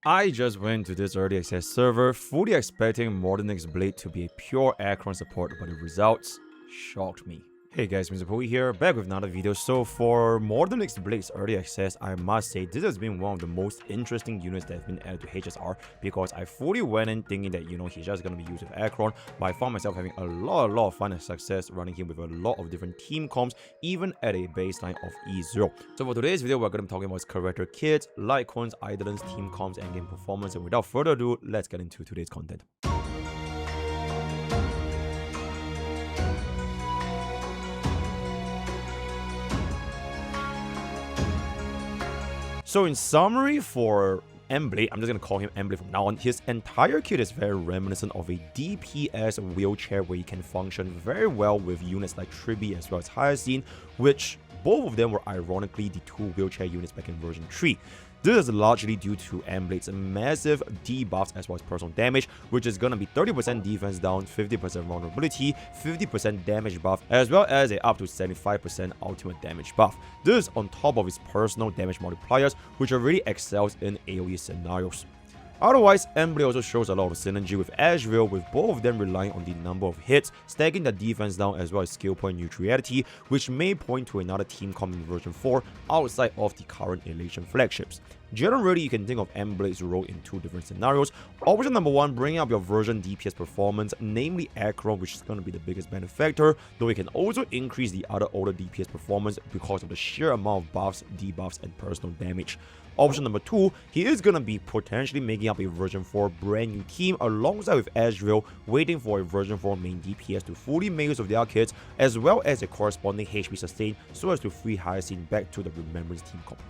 I just went to this early access server, fully expecting Mortenax Blade to be a pure Acheron support, but the results shocked me. Hey guys, MrPokke here, back with another video. So for Mortenax Blade's early access, I must say this has been one of the most interesting units that have been added to HSR, because I fully went in thinking that, he's just going to be used with Acheron, but I found myself having a lot of fun and success running him with a lot of different team comps, even at a baseline of E0. So for today's video, we're going to be talking about his character kits, Litecoins, Eidolons, team comps, Endgame Performance, and without further ado, let's get into today's content. So in summary, for Blade, I'm just going to call him Blade from now on, his entire kit is very reminiscent of a DPS wheelchair where he can function very well with units like Tribi as well as Hyacinth, which both of them were ironically the two wheelchair units back in version 3. This is largely due to Blade's massive debuffs as well as personal damage, which is going to be 30% defense down, 50% vulnerability, 50% damage buff, as well as a up to 75% ultimate damage buff. This is on top of his personal damage multipliers, which already excels in AoE scenarios. Otherwise, Blade also shows a lot of synergy with Asheville, with both of them relying on the number of hits, stacking the defense down as well as skill point neutrality, which may point to another team coming in version 4 outside of the current Elation flagships. Generally, you can think of Blade's role in two different scenarios. Option number 1, bringing up your version DPS performance, namely Acheron, which is going to be the biggest benefactor, though it can also increase the other older DPS performance because of the sheer amount of buffs, debuffs, and personal damage. Option number 2, he is going to be potentially making up a version 4 brand new team alongside with Asheville, waiting for a version 4 main DPS to fully make use of their kits, as well as a corresponding HP sustain so as to free Hyacinth back to the Remembrance team comp.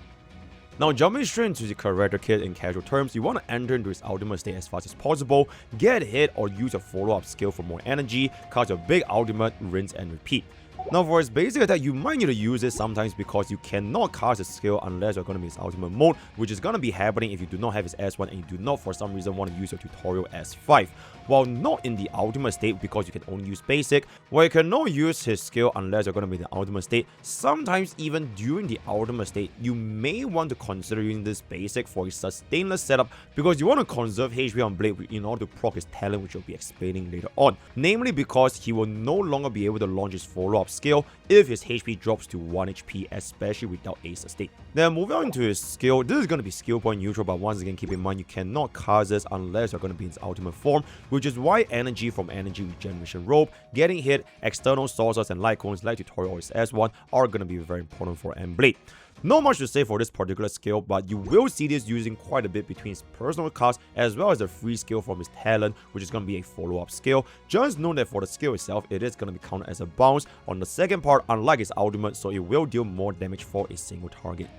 Now, jumping straight into the character kit in casual terms, you want to enter into his ultimate state as fast as possible, get hit or use a follow-up skill for more energy, cast your big ultimate, rinse and repeat. Now for his basic attack, you might need to use it sometimes because you cannot cast a skill unless you're going to be his ultimate mode, which is going to be happening if you do not have his S1 and you do not for some reason want to use your tutorial S5. While not in the ultimate state because you can only use basic, where you cannot use his skill unless you're going to be in the ultimate state, sometimes even during the ultimate state, you may want to consider using this basic for a sustainless setup because you want to conserve HP on Blade in order to proc his talent, which we'll be explaining later on. Namely because he will no longer be able to launch his follow-up skill if his HP drops to 1 HP, especially without a sustain. Then moving on to his skill, this is going to be skill point neutral, but once again keep in mind you cannot cast this unless you're going to be in his ultimate form, which is why energy from energy regeneration robe, getting hit, external sources and Litecoins like tutorial or his S1 are going to be very important for Blade. Not much to say for this particular skill, but you will see this using quite a bit between his personal cast as well as the free skill from his talent, which is going to be a follow-up skill. Just know that for the skill itself, it is going to be counted as a bounce on the second part, unlike his ultimate, so it will deal more damage for a single target.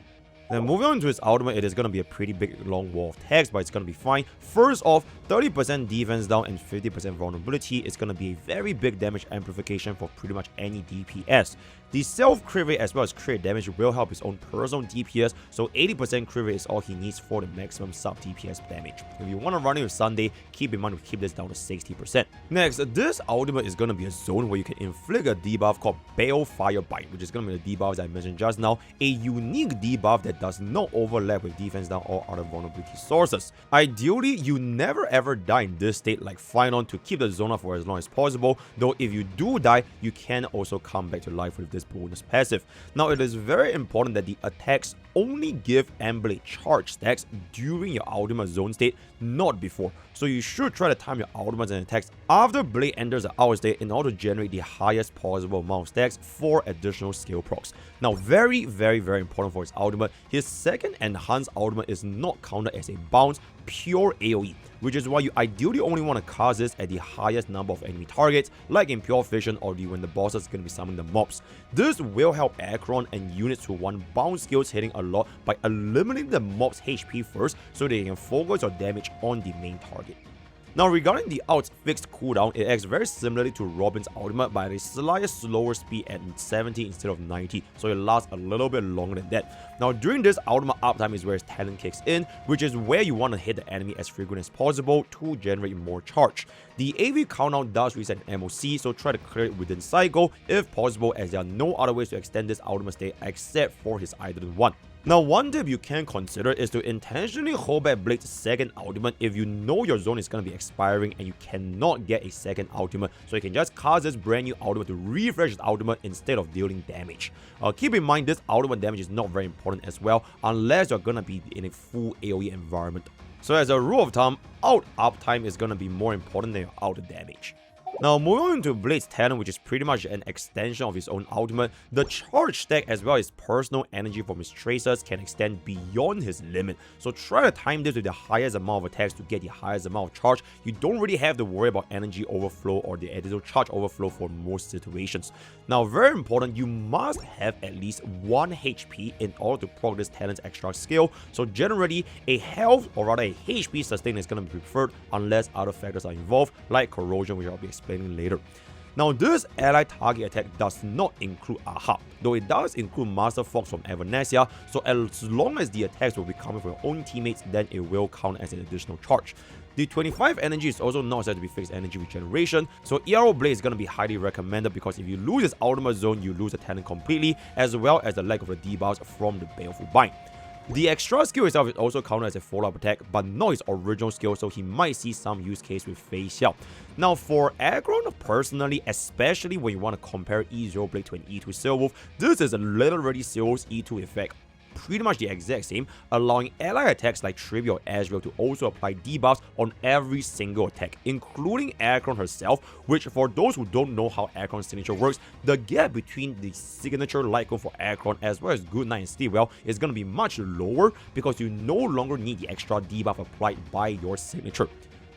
Then moving on to his ultimate, it is going to be a pretty big long wall of text, but it's going to be fine. First off, 30% defense down and 50% vulnerability is going to be a very big damage amplification for pretty much any DPS. The self-crit rate as well as crit damage will help his own personal DPS, so 80% crit rate is all he needs for the maximum sub-DPS damage. If you want to run it with Sunday, keep in mind to keep this down to 60%. Next, this ultimate is going to be a zone where you can inflict a debuff called Balefire Bite, which is going to be the debuff as I mentioned just now, a unique debuff that does not overlap with defense down or other vulnerability sources. Ideally, you never ever die in this state like Finon to keep the zone up for as long as possible, though if you do die, you can also come back to life with this bonus passive. Now, it is very important that the attacks only give Blade charge stacks during your ultimate zone state, not before. So you should try to time your ultimates and attacks after Blade enters the out state in order to generate the highest possible amount of stacks for additional skill procs. Now, very important for his ultimate, his second enhanced ultimate is not counted as a bounce, pure AoE, which is why you ideally only want to cast this at the highest number of enemy targets, like in Pure Vision or when the boss is going to be summoning the mobs. This will help Acheron and units who want bounce skills hitting a lot by eliminating the mob's HP first so they can focus your damage on the main target. Now, regarding the ult's fixed cooldown, it acts very similarly to Robin's ultimate, but at a slightly slower speed at 70 instead of 90, so it lasts a little bit longer than that. Now, during this ultimate uptime is where his talent kicks in, which is where you want to hit the enemy as frequent as possible to generate more charge. The AV countdown does reset an MOC, so try to clear it within cycle if possible, as there are no other ways to extend this ultimate state except for his Eidolon 1. Now, one tip you can consider is to intentionally hold back Blade's second ultimate if you know your zone is going to be expiring and you cannot get a second ultimate, so you can just cast this brand new ultimate to refresh his ultimate instead of dealing damage. Keep in mind, this ultimate damage is not very important as well unless you're going to be in a full AoE environment. So as a rule of thumb, out uptime is going to be more important than your auto damage. Now, moving on to Blade's talent, which is pretty much an extension of his own ultimate, the charge stack as well as personal energy from his tracers can extend beyond his limit. So try to time this with the highest amount of attacks to get the highest amount of charge. You don't really have to worry about energy overflow or the additional charge overflow for most situations. Now, very important, you must have at least 1 HP in order to proc this talent's extra skill. So generally, a health or rather a HP sustain is going to be preferred unless other factors are involved, like corrosion, which I'll be explaining later. Now, this ally target attack does not include Ahab, though it does include Master Fox from Evanesia, so as long as the attacks will be coming from your own teammates, then it will count as an additional charge. The 25 energy is also not said to be fixed energy regeneration, so ERO Blade is going to be highly recommended because if you lose its ultimate zone, you lose the talent completely, as well as the lack of the debuffs from the Baleful Bind. The extra skill itself is also counted as a follow-up attack, but not his original skill, so he might see some use case with Fei Xiao. Now, for Aggron, personally, especially when you want to compare E0 Blade to an E2 Silverwolf, this is literally Silverwolf's E2 effect. Pretty much the exact same, allowing ally attacks like Trivia or Azrael to also apply debuffs on every single attack, including Aggron herself, which for those who don't know how Aggron's signature works, the gap between the signature light cone for Aggron as well as Good Night and Sleepwell is going to be much lower because you no longer need the extra debuff applied by your signature.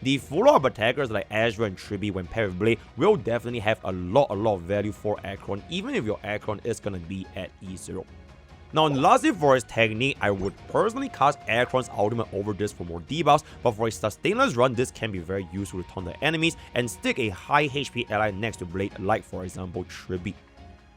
The follow-up attackers like Azrael and Tribi when paired with Blade will definitely have a lot of value for Aggron, even if your Aggron is going to be at E0. Now, lastly, for his technique, I would personally cast Aggron's ultimate over this for more debuffs, but for a sustainless run, this can be very useful to taunt the enemies and stick a high HP ally next to Blade, like for example Tribi.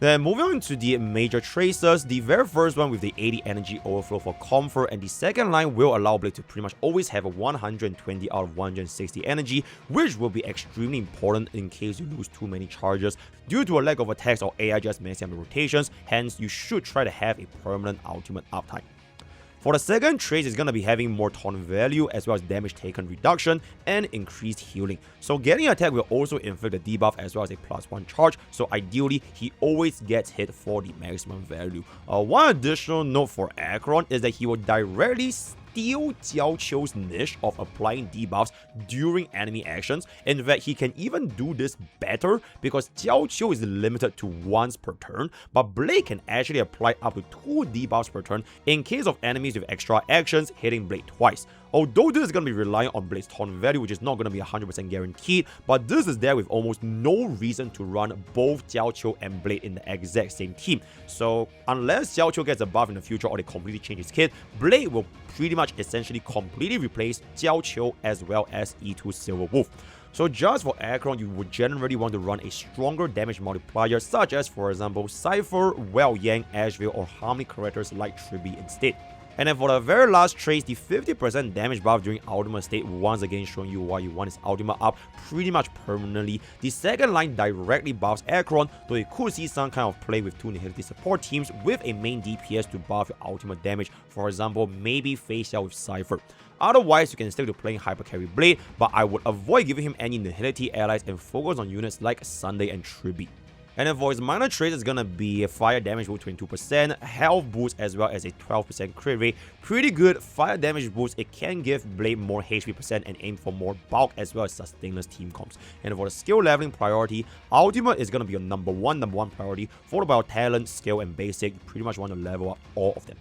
Then moving on to the major tracers, the very first one with the 80 energy overflow for comfort, and the second line will allow Blade to pretty much always have a 120 out of 160 energy, which will be extremely important in case you lose too many charges due to a lack of attacks or AI just messing up the rotations. Hence, you should try to have a permanent ultimate uptime. For the second trace, it's going to be having more taunt value as well as damage taken reduction and increased healing. So getting attack will also inflict the debuff as well as a +1 charge, so ideally he always gets hit for the maximum value. One additional note for Aggron is that he will directly steal Jiao Qiu's niche of applying debuffs during enemy actions. In fact, he can even do this better because Jiao Qiu is limited to once per turn, but Blade can actually apply up to 2 debuffs per turn in case of enemies with extra actions hitting Blade twice. Although this is going to be relying on Blade's taunt value, which is not going to be 100% guaranteed, but this is there with almost no reason to run both Jiao Qiu and Blade in the exact same team. So unless Jiao Qiu gets a buff in the future or they completely change his kit, Blade will pretty much essentially completely replace Jiao Qiu as well as E2 Silverwolf. So just for Aggron, you would generally want to run a stronger damage multiplier, such as for example Cypher, Well Yang, Asheville, or Harmony characters like Tribi instead. And then for the very last trace, the 50% damage buff during ultimate state, once again showing you why you want his ultimate up pretty much permanently. The second line directly buffs Aggron, though you could see some kind of play with 2 nihility support teams with a main DPS to buff your ultimate damage, for example maybe Fei Xiao with Cypher. Otherwise, you can stick to playing Hyper Carry Blade, but I would avoid giving him any nihility allies and focus on units like Sunday and Tribi. And then for his minor traits, it's gonna be a fire damage boost 22%, health boost as well as a 12% crit rate. Pretty good fire damage boost. It can give Blade more HP percent and aim for more bulk as well as sustainless team comps. And for the skill leveling priority, ultimate is gonna be your number one priority, followed by your talent, skill, and basic. You pretty much want to level up all of them.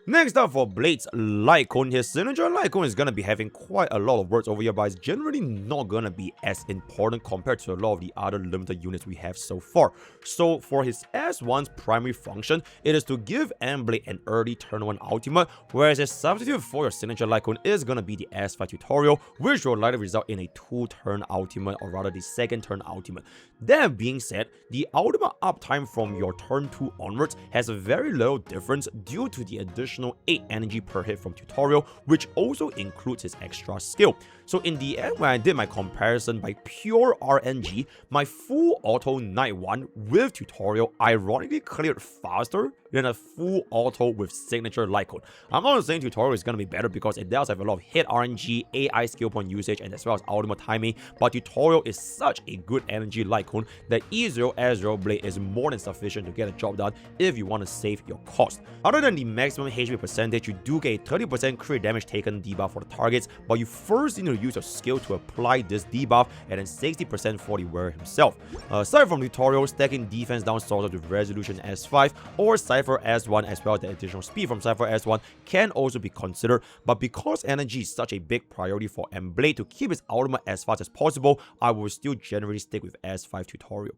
Next up for Blade's light cone, his signature light cone is gonna be having quite a lot of words over here, but it's generally not gonna be as important compared to a lot of the other limited units we have so far. So for his S1's primary function, it is to give Blade an early turn 1 ultimate, whereas his substitute for your signature light cone is gonna be the S5 tutorial, which will likely result in a 2-turn ultimate, or rather the 2nd turn ultimate. That being said, the ultimate uptime from your turn 2 onwards has a very little difference due to the additional 8 energy per hit from tutorial, which also includes his extra skill. So in the end, when I did my comparison by pure RNG, my full auto Night 1 with tutorial ironically cleared faster than a full auto with signature light cone. I'm not saying tutorial is going to be better because it does have a lot of hit RNG, AI skill point usage, and as well as ultimate timing, but tutorial is such a good energy light cone that E0S0 Blade is more than sufficient to get the job done if you want to save your cost. Other than the maximum HP percentage, you do get a 30% crit damage taken debuff for the targets, but you first need to use your skill to apply this debuff, and then 60% for the wearer himself. Aside from tutorial, stacking defense down sorted with resolution S5 or Cypher S1 as well as the additional speed from Cypher S1 can also be considered, but because energy is such a big priority for Blade to keep its ultimate as fast as possible, I will still generally stick with S5 tutorial.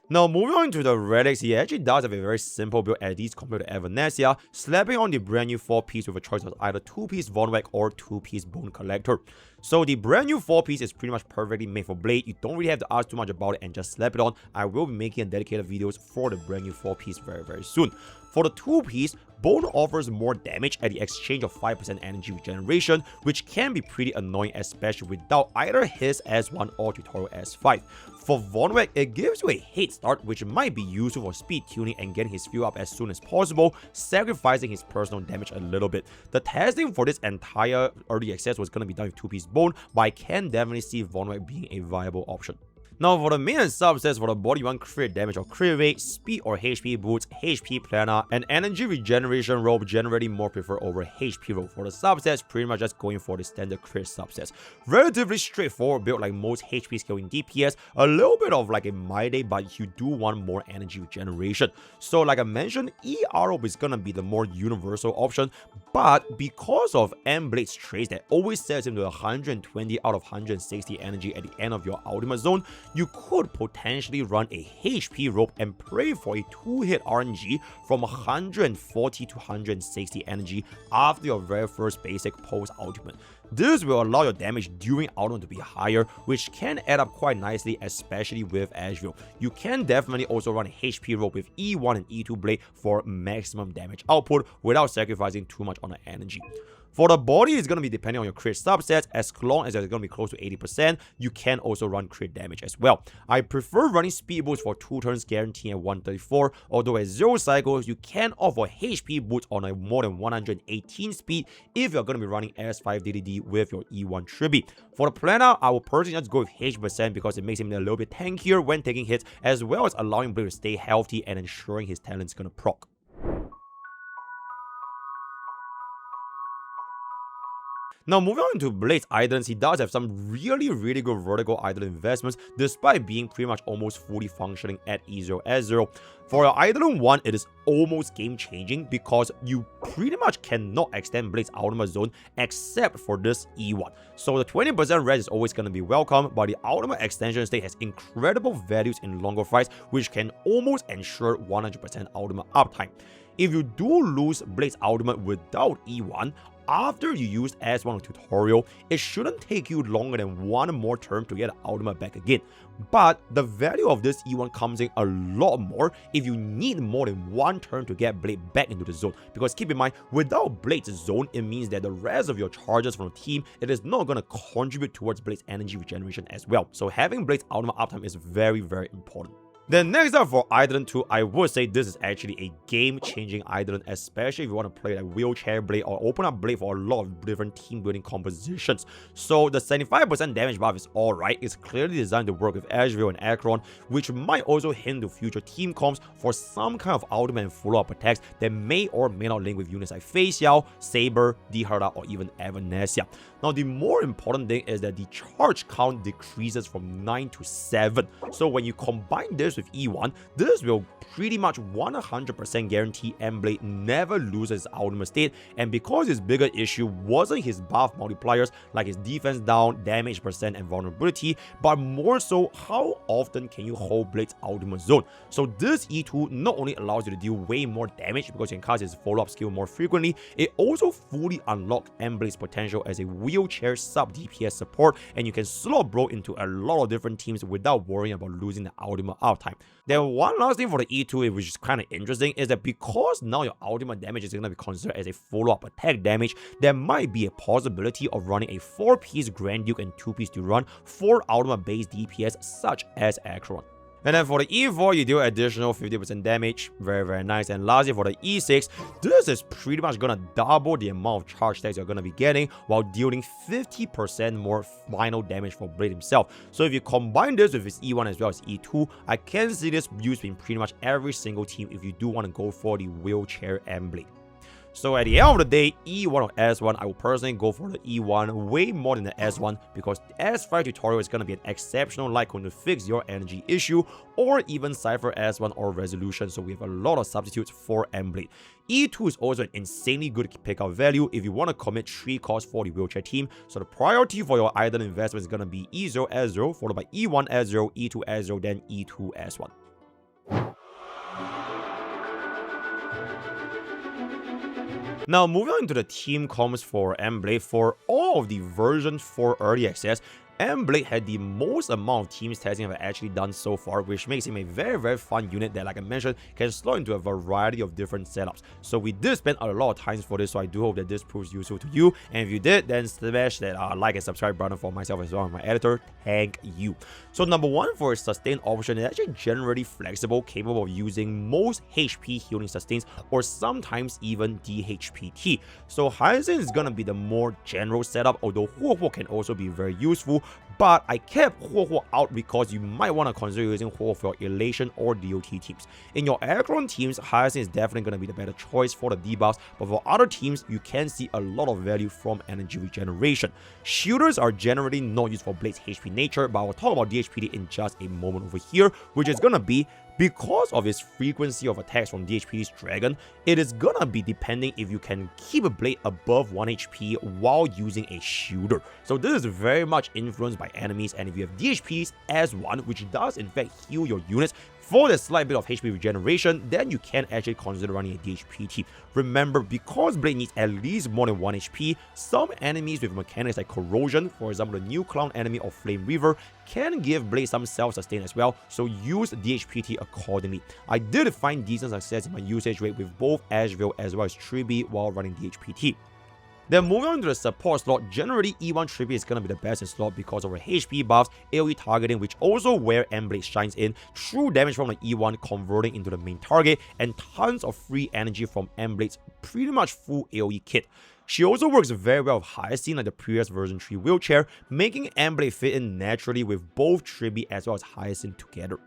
Now moving on to the Relics, he actually does have a very simple build at least compared to Evanesia, slapping on the brand new 4-piece with a choice of either 2-piece Vonwag or 2-piece Bone Collector. So the brand new 4-piece is pretty much perfectly made for Blade. You don't really have to ask too much about it and just slap it on. I will be making a dedicated videos for the brand new 4-piece very soon. For the 2-piece, Bone offers more damage at the exchange of 5% energy regeneration, which can be pretty annoying, especially without either his S1 or tutorial S5. For Vonwag, it gives you a head start, which might be useful for speed tuning and getting his fuel up as soon as possible, sacrificing his personal damage a little bit. The testing for this entire early access was going to be done with 2-piece Bone, but I can definitely see Vonwag being a viable option. Now for the main subsets for the body, you want crit damage or crit rate, speed or HP boots, HP planar, and energy regeneration rope, generally more preferred over HP rope. For the subsets, pretty much just going for the standard crit subsets. Relatively straightforward build like most HP skill in DPS, a little bit of like a My Day, but you do want more energy regeneration. So like I mentioned, ER rope is gonna be the more universal option, but because of Blade's traits that always sets him to 120 out of 160 energy at the end of your ultimate zone, you could potentially run a HP rope and pray for a 2-hit RNG from 140 to 160 energy after your very first basic post ultimate. This will allow your damage during ultimate to be higher, which can add up quite nicely, especially with Asheville. You can definitely also run a HP rope with E1 and E2 Blade for maximum damage output without sacrificing too much on the energy. For the body, it's going to be depending on your crit subsets. As long as it's going to be close to 80%, you can also run crit damage as well. I prefer running speed boots for 2 turns guaranteed at 134, although at 0 cycles, you can offer HP boots on a more than 118 speed if you're going to be running S5 DDD with your E1 tribute. For the planar, I will personally just go with HP% because it makes him a little bit tankier when taking hits, as well as allowing Blade to stay healthy and ensuring his talent's going to proc. Now moving on to Blade's Eidolons, he does have some really good vertical Eidolon investments despite being pretty much almost fully functioning at E0S0. For your Eidolon 1, it is almost game changing because you pretty much cannot extend Blade's ultimate zone except for this E1. So the 20% res is always going to be welcome, but the ultimate extension state has incredible values in longer fights, which can almost ensure 100% ultimate uptime. If you do lose Blade's ultimate without E1, after you use S1 tutorial, it shouldn't take you longer than 1 more turn to get the ultimate back again. But the value of this E1 comes in a lot more if you need more than 1 turn to get Blade back into the zone. Because keep in mind, without Blade's zone, it means that the rest of your charges from the team, it is not going to contribute towards Blade's energy regeneration as well. So having Blade's ultimate uptime is very important. Then next up for Eidolon 2, I would say this is actually a game-changing Eidolon, especially if you want to play like Wheelchair Blade or open up Blade for a lot of different team building compositions. So the 75% damage buff is alright, it's clearly designed to work with Asheville and Akron, which might also hint to future team comps for some kind of ultimate and follow-up attacks that may or may not link with units like Fei Xiao, Saber, Dihara, or even Evanesia. Now the more important thing is that the charge count decreases from 9 to 7. So when you combine this with E1, this will pretty much 100% guarantee Blade never loses his ultimate state, and because his bigger issue wasn't his buff multipliers like his defense down, damage percent, and vulnerability, but more so how often can you hold Blade's ultimate zone. So this E2 not only allows you to deal way more damage because you can cast his follow-up skill more frequently, it also fully unlocks Blade's potential as a wheelchair sub DPS support, and you can slot bro into a lot of different teams without worrying about losing the ultimate uptime. time. Then one last thing for the E2, which is kind of interesting, is that because now your ultimate damage is going to be considered as a follow-up attack damage, there might be a possibility of running a 4-piece Grand Duke and 2-piece to run for ultimate base DPS such as Acheron. And then for the E4, you deal additional 50% damage. Very, very nice. And lastly, for the E6, this is pretty much going to double the amount of charge stacks you're going to be getting while dealing 50% more final damage for Blade himself. So if you combine this with his E1 as well as E2, I can see this used in pretty much every single team if you do want to go for the wheelchair and Blade. So at the end of the day, E1 or S1, I will personally go for the E1 way more than the S1 because the S5 tutorial is going to be an exceptional likelihood to fix your energy issue or even Cypher S1 or Resolution, so we have a lot of substitutes for Blade. E2 is also an insanely good pickup value if you want to commit 3 costs for the wheelchair team, so the priority for your Eidolon investment is going to be E0 S0 followed by E1 S0, E2 S0, then E2 S1. Now, moving on to the team comms for Blade, for all of the versions for early access, Blade had the most amount of teams testing I've actually done so far, which makes him a very, very fun unit that, like I mentioned, can slot into a variety of different setups. So we did spend a lot of time for this, so I do hope that this proves useful to you. And if you did, then smash that like and subscribe button for myself as well as my editor. Thank you. So number one, for a sustain option, it's actually generally flexible, capable of using most HP healing sustains or sometimes even DHPT. So Hyacinth is gonna be the more general setup, although Huo can also be very useful. But I kept Huo out because you might want to consider using Huo for your Elation or DOT teams. In your Acheron teams, Hyacinth is definitely going to be the better choice for the debuffs, but for other teams, you can see a lot of value from energy regeneration. Shielders are generally not used for Blade's HP nature, but I will talk about DHPT in just a moment over here, which is going to be because of its frequency of attacks from DHPT's Dragon, it is gonna be depending if you can keep a Blade above 1 HP while using a Shielder. So this is very much influenced by enemies, and if you have DHPs as 1, which does in fact heal your units for the slight bit of HP regeneration, then you can actually consider running a DHPT. Remember, because Blade needs at least more than 1 HP, some enemies with mechanics like Corrosion, for example the new clown enemy of Flame Reaver, can give Blade some self-sustain as well, so use DHPT accordingly. I did find decent success in my usage rate with both Asheville as well as Tribi while running DHPT. Then moving on to the support slot, generally E1 Tribi is going to be the best in slot because of her HP buffs, AoE targeting, which also where Blade shines in, true damage from the E1 converting into the main target, and tons of free energy from Blade's pretty much full AoE kit. She also works very well with Hyacinth like the previous version 3 wheelchair, making Blade fit in naturally with both Tribi as well as Hyacinth together.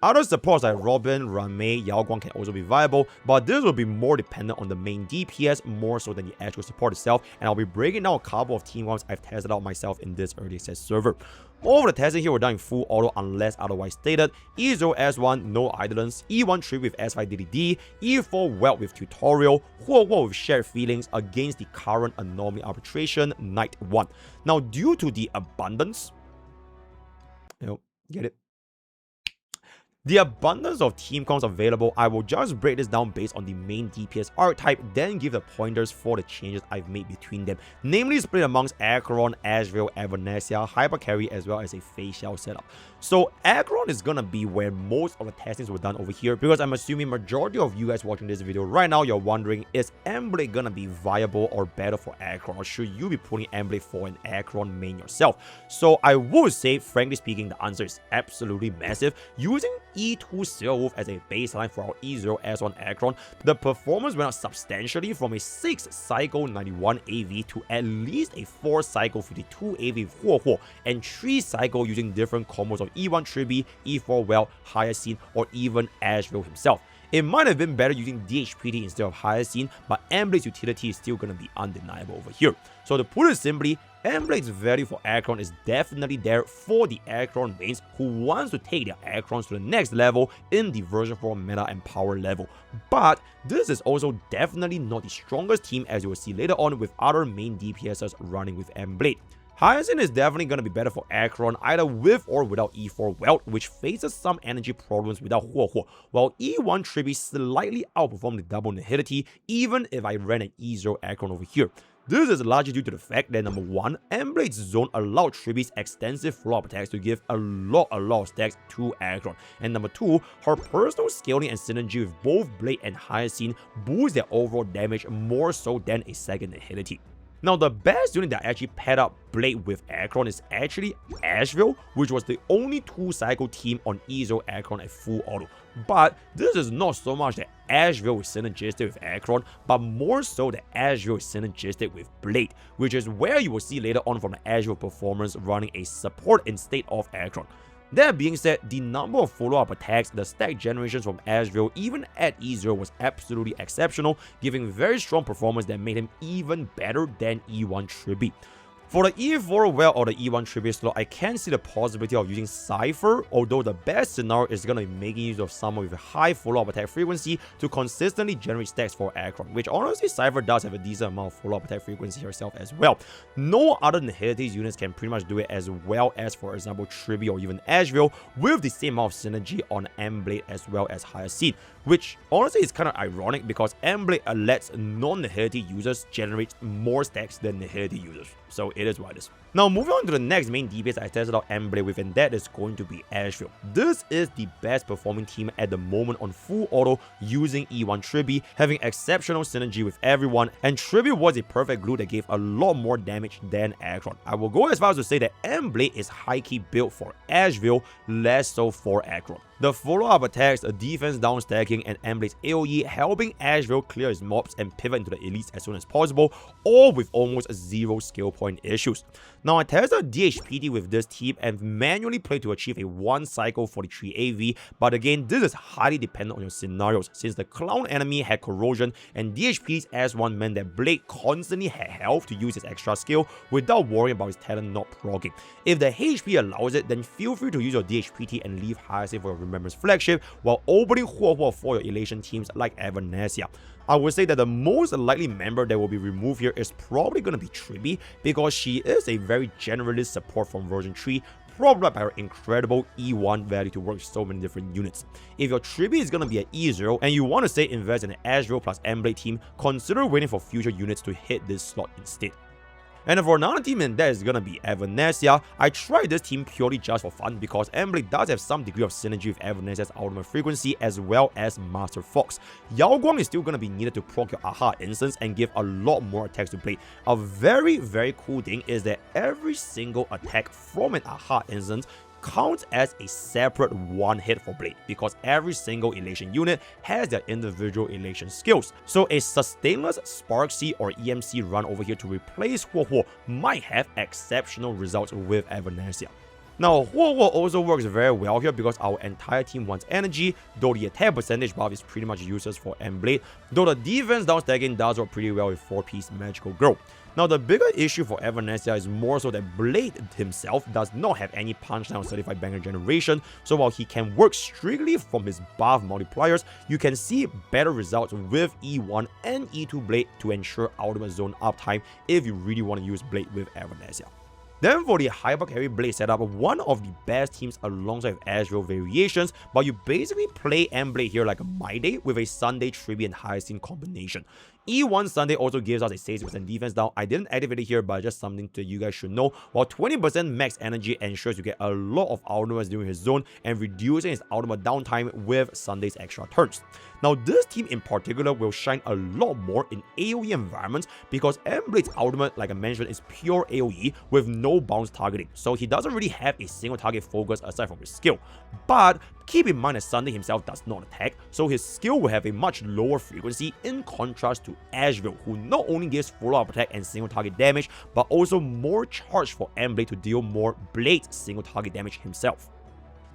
Other supports like Robin, Ramei, Yao Guang can also be viable, but this will be more dependent on the main DPS more so than the actual support itself, and I'll be breaking down a couple of team comps I've tested out myself in this early access server. All of the testing here were done in full auto unless otherwise stated. E0 S1, no Eidolons, E1 Tree with S5 DDD, E4 Welt with tutorial, Huo with shared feelings against the current anomaly arbitration, Night 1. Now due to the abundance, get it? The abundance of team comps available, I will just break this down based on the main DPS archetype, then give the pointers for the changes I've made between them, namely split amongst Acheron, Asheville, Evanesia, Hypercarry, as well as a facial setup. So Acheron is gonna be where most of the testings were done over here, because I'm assuming majority of you guys watching this video right now, you're wondering, is Blade gonna be viable or better for Acheron, or should you be putting Blade for an Acheron main yourself? So I would say, frankly speaking, the answer is absolutely massive. Using E2 Silver Wolf as a baseline for our E0 S1 Acheron, the performance went up substantially from a 6 cycle 91 AV to at least a 4 cycle 52 AV Huo and 3 cycle using different combos of E1 Tribi, E4 Well, Hyacinth, or even Asheville himself. It might have been better using DHPT instead of Hyacinth, but Blade's utility is still going to be undeniable over here. So to put it simply, Blade's value for Acheron is definitely there for the Acheron mains who wants to take their Acherons to the next level in the version 4 meta and power level. But this is also definitely not the strongest team, as you will see later on with other main DPSs running with Blade. Hyacinth is definitely going to be better for Acheron either with or without E4 Welt, which faces some energy problems without Huo, while E1 Tribi slightly outperformed the double nihility even if I ran an E0 Acheron over here. This is largely due to the fact that number 1, M-Blade's zone allowed Triby's extensive follow-up attacks to give a lot of stacks to Aggron, and number 2, her personal scaling and synergy with both Blade and Hyacinth boosts their overall damage more so than a second Nihility. Now, the best unit that actually paired up Blade with Aggron is actually Asheville, which was the only 2-cycle team on Ezo Aggron at full auto. But this is not so much that Asheville is synergistic with Aggron, but more so that Asheville is synergistic with Blade, which is where you will see later on from the Asheville performance running a support instead of Aggron. That being said, the number of follow-up attacks, the stack generations from Asheville even at E0 was absolutely exceptional, giving very strong performance that made him even better than E1 Triby. For the E4 well or the E1 Tribute slot, I can see the possibility of using Cypher, although the best scenario is going to be making use of someone with a high follow-up attack frequency to consistently generate stacks for Aggron, which honestly Cypher does have a decent amount of follow-up attack frequency herself as well. No other Nihilities units can pretty much do it as well as, for example, Tribute or even Asheville with the same amount of synergy on M-Blade as well as Hyacinth, which honestly is kind of ironic because M-Blade lets non-Nihility users generate more stacks than Nihility users. So it is what it is. Now moving on to the next main DPS I tested out M-Blade with, and that is going to be Asheville. This is the best performing team at the moment on full auto using E1 Triby, having exceptional synergy with everyone, and Triby was a perfect glue that gave a lot more damage than Aggron. I will go as far as to say that M-Blade is high-key built for Asheville, less so for Aggron. The follow-up attacks, the defense down stacking, and M-Blade's AoE helping Asheville clear his mobs and pivot into the elites as soon as possible, all with almost 0 skill point issues. Now I tested DHPT with this team and manually played to achieve a 1-cycle 43 AV, but again this is highly dependent on your scenarios since the clown enemy had corrosion and DHPT's S1 meant that Blade constantly had health to use his extra skill without worrying about his talent not proccing. If the HP allows it, then feel free to use your DHPT and leave Hyacinth for your Remembrance flagship while opening Huo for your Elation teams like Evanesia. I would say that the most likely member that will be removed here is probably going to be Triby because she is a very generalist support from version 3, probably by her incredible E1 value to work with so many different units. If your Triby is going to be at E0 and you want to say invest in an Asheville plus M-Blade team, consider waiting for future units to hit this slot instead. And for another team, and that is gonna be Evanesia. I tried this team purely just for fun because M-Blade does have some degree of synergy with Evanesia's ultimate frequency as well as Master Fox. Yao Guang is still gonna be needed to proc your Aha instance and give a lot more attacks to Blade. A very cool thing is that every single attack from an Aha instance counts as a separate one hit for Blade because every single elation unit has their individual elation skills. So a sustainless Sparksy or EMC run over here to replace Huo might have exceptional results with Evanesia. Now, Huo also works very well here because our entire team wants energy, though the attack percentage buff is pretty much useless for M-Blade, though the defense down stacking does work pretty well with 4-piece Magical Girl. Now, the bigger issue for Evanesia is more so that Blade himself does not have any punchline or certified banger generation, so while he can work strictly from his buff multipliers, you can see better results with E1 and E2 Blade to ensure ultimate zone uptime if you really want to use Blade with Evanesia. Then for the Hyper Carry Blade setup, one of the best teams alongside Asheville variations, but you basically play M-Blade here like a My Day with a Sunday Triby and Hyacinth combination. E1 Sunday also gives us a 60% defense down. I didn't activate it here, but just something that you guys should know. While 20% max energy ensures you get a lot of ultimates during his zone and reducing his ultimate downtime with Sunday's extra turns. Now, this team in particular will shine a lot more in AoE environments because M-Blade's ultimate, like I mentioned, is pure AoE with no bounce targeting, so he doesn't really have a single target focus aside from his skill. But keep in mind that Sunday himself does not attack, so his skill will have a much lower frequency in contrast to Asheville, who not only gives follow-up attack and single target damage, but also more charge for M-Blade to deal more Blade single target damage himself.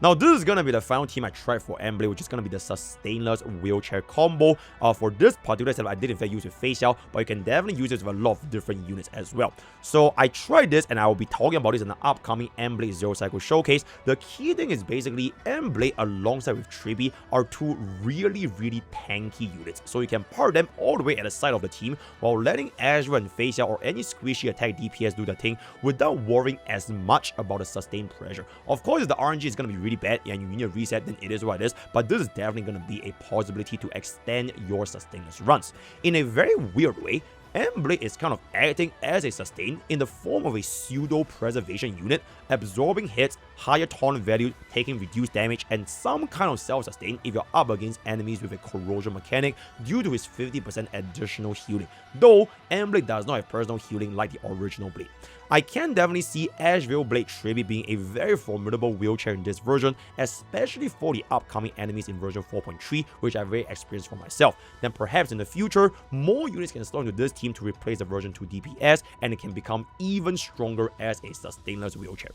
Now, this is going to be the final team I tried for M-Blade, which is going to be the Sustainless Wheelchair combo. For this particular setup, I did in fact use it with Facial, but you can definitely use it with a lot of different units as well. So I tried this, and I will be talking about this in the upcoming M-Blade Zero Cycle Showcase. The key thing is basically M-Blade alongside with Triby are two really tanky units. So you can part them all the way at the side of the team while letting Azure and Facial or any squishy attack DPS do their thing without worrying as much about the sustained pressure. Of course, if the RNG is going to be really bad and you need a reset, then it is what it is, but this is definitely going to be a possibility to extend your sustainless runs. In a very weird way, Blade is kind of acting as a sustain in the form of a pseudo-preservation unit, absorbing hits, higher taunt value, taking reduced damage, and some kind of self-sustain if you're up against enemies with a corrosion mechanic due to his 50% additional healing, though Blade does not have personal healing like the original Blade. I can definitely see Asheville Blade Tribute being a very formidable wheelchair in this version, especially for the upcoming enemies in version 4.3, which I've very experienced for myself. Then perhaps in the future, more units can slot into this team to replace the version 2 DPS, and it can become even stronger as a sustainless wheelchair.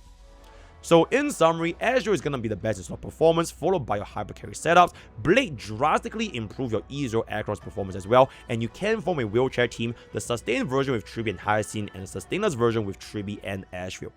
So in summary, Azure is going to be the best in slot performance, followed by your hypercarry setups. Blade drastically improve your E0 Acheron's performance as well, and you can form a wheelchair team, the sustained version with Tribi and Hyacinth, and the sustainless version with Tribi and Asheville.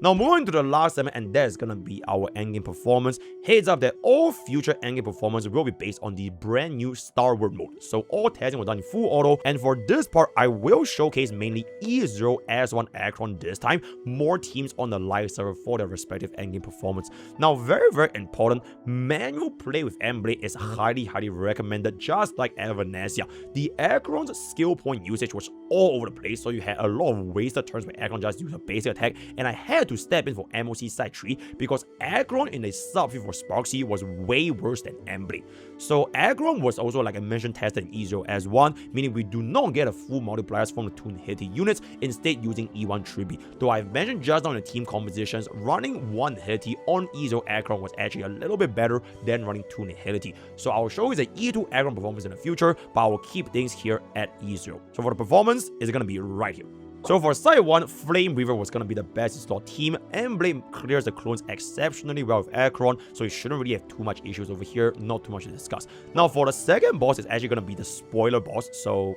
Now moving to the last segment, and that is gonna be our endgame performance. Heads up that all future endgame performance will be based on the brand new Starward mode. So all testing was done in full auto, and for this part, I will showcase mainly E0 S1 Acheron this time, more teams on the live server for their respective endgame performance. Now very important, manual play with Blade is highly recommended, just like Evanesia. The Acheron's skill point usage was all over the place, so you had a lot of wasted turns where Acheron just used a basic attack, and I had to step in for MOC side 3 because Acheron in a sub for Sparksy was way worse than Blade. So Acheron was also, like I mentioned, tested in E0 as 1, meaning we do not get a full multipliers from the 2 inhibited units, instead using E1 Tribi. Though I've mentioned just now in the team compositions, running 1 inhibited on E0 Acheron was actually a little bit better than running 2 inhibited. So I will show you the E2 Acheron performance in the future, but I will keep things here at E0. So for the performance, it's gonna be right here. So for side 1, Flame Weaver was going to be the best slot team, and Blade clears the clones exceptionally well with Acheron, so you shouldn't really have too much issues over here, not too much to discuss. Now for the second boss, it's actually going to be the spoiler boss, so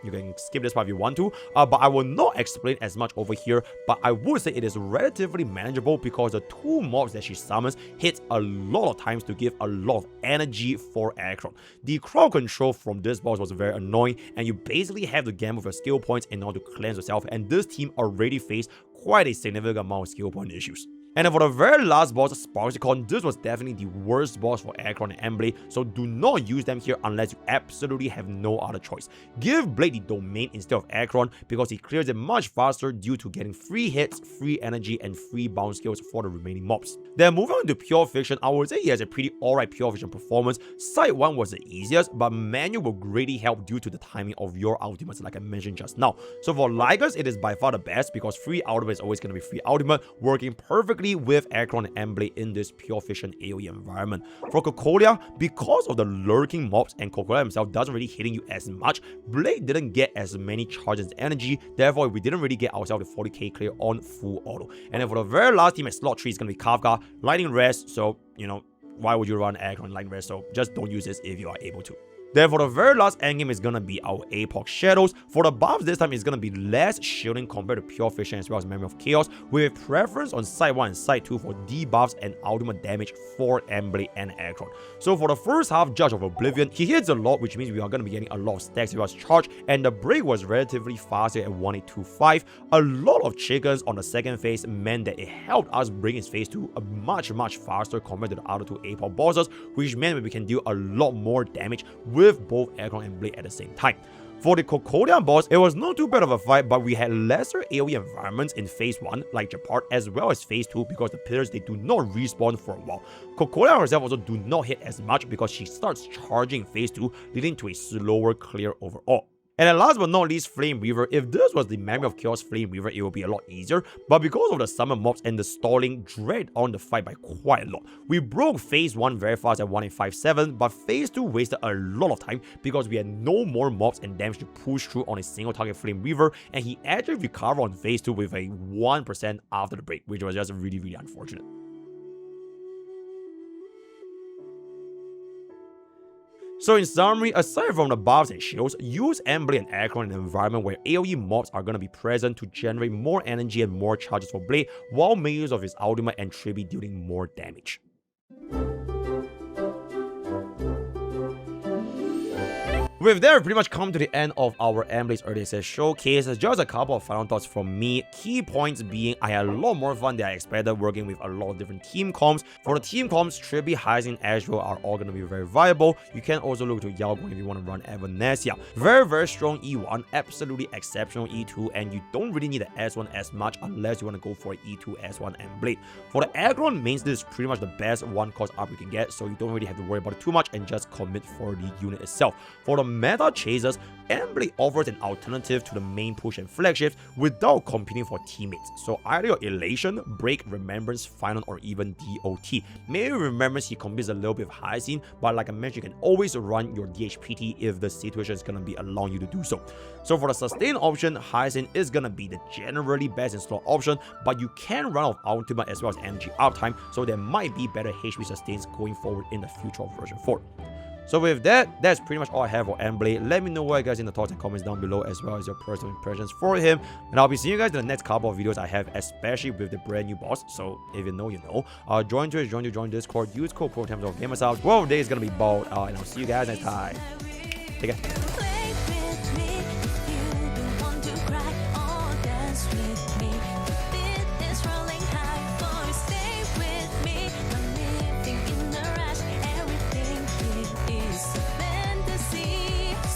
you can skip this part if you want to, but I will not explain as much over here, but I would say it is relatively manageable because the 2 mobs that she summons hits a lot of times to give a lot of energy for Acheron. The crowd control from this boss was very annoying, and you basically have to gamble with your skill points in order to cleanse yourself, and this team already faced quite a significant amount of skill point issues. And then for the very last boss, Sparksicon, this was definitely the worst boss for Acheron and Blade, so do not use them here unless you absolutely have no other choice. Give Blade the domain instead of Acheron because he clears it much faster due to getting free hits, free energy, and free bounce skills for the remaining mobs. Then moving on to Pure Fiction, I would say he has a pretty alright Pure Fiction performance. Side 1 was the easiest, but manual will greatly help due to the timing of your ultimates like I mentioned just now. So for Ligers, it is by far the best because free ultimate is always going to be free ultimate, working perfectly with Acheron and Blade in this Pure Fiction AoE environment. For Cocolia, because of the lurking mobs and Cocolia himself doesn't really hitting you as much, Blade didn't get as many charges and energy, therefore we didn't really get ourselves the 40k clear on full auto. And then for the very last team at slot 3 is going to be Kafka, Lightning Rest, so you know, why would you run Acheron Lightning Rest, so just don't use this if you are able to. Then for the very last endgame is gonna be our APOC Shadows. For the buffs this time is gonna be less shielding compared to Pure Fiction as well as Memory of Chaos, with a preference on side 1 and side 2 for debuffs and ultimate damage for Blade and Acheron. So for the first half, Judge of Oblivion, he hits a lot, which means we are gonna be getting a lot of stacks with us charge, and the break was relatively faster at 1825. A lot of chickens on the second phase meant that it helped us bring his phase to a much faster compared to the other 2 APOC bosses, which meant we can deal a lot more damage with both Acheron and Blade at the same time. For the Cocolia boss, it was not too bad of a fight, but we had lesser AoE environments in phase 1, like Japart, as well as phase 2 because the pillars, they do not respawn for a while. Cocolia herself also do not hit as much because she starts charging in phase 2, leading to a slower clear overall. And then last but not least, Flame Weaver. If this was the Memory of Chaos Flame Weaver, it would be a lot easier, but because of the summon mobs and the stalling, dragged on the fight by quite a lot. We broke phase 1 very fast at 1857, but phase 2 wasted a lot of time because we had no more mobs and damage to push through on a single target Flame Weaver, and he actually recovered on phase 2 with a 1% after the break, which was just really unfortunate. So in summary, aside from the buffs and shields, use Blade and Acheron in an environment where AoE mobs are going to be present to generate more energy and more charges for Blade, while making use of his ultimate and Tribi dealing more damage. With that, we pretty much come to the end of our Emblade's early access showcase. Just a couple of final thoughts from me. Key points being, I had a lot more fun than I expected working with a lot of different team comps. For the team comps, Trippy, Hyacinth, Asheville are all going to be very viable. You can also look to Yao if you want to run Evanesia. Very, very strong E1, absolutely exceptional E2, and you don't really need the S1 as much unless you want to go for E2, S1, and Blade. For the Eidolon mains, this is pretty much the best one cost up you can get, so you don't really have to worry about it too much and just commit for the unit itself. For the meta chasers, Blade offers an alternative to the main push and flagships without competing for teammates. So either your Elation, Break, Remembrance, Final, or even DOT. Maybe Remembrance he competes a little bit with Hyacinth, but like I mentioned, you can always run your DHPT if the situation is going to be allowing you to do so. So for the sustain option, Hyacinth is going to be the generally best in slot option, but you can run off Ultimate as well as energy uptime, so there might be better HP sustains going forward in the future of version 4. So with that, that's pretty much all I have for Blade. Let me know what you guys in the thoughts and comments down below, as well as your personal impressions for him. And I'll be seeing you guys in the next couple of videos I have, especially with the brand new boss. So if you know, you know. Join Twitch, join Discord, use code PROTIMES of GamersHouse. Well, day is gonna be bald. And I'll see you guys next time. Take care.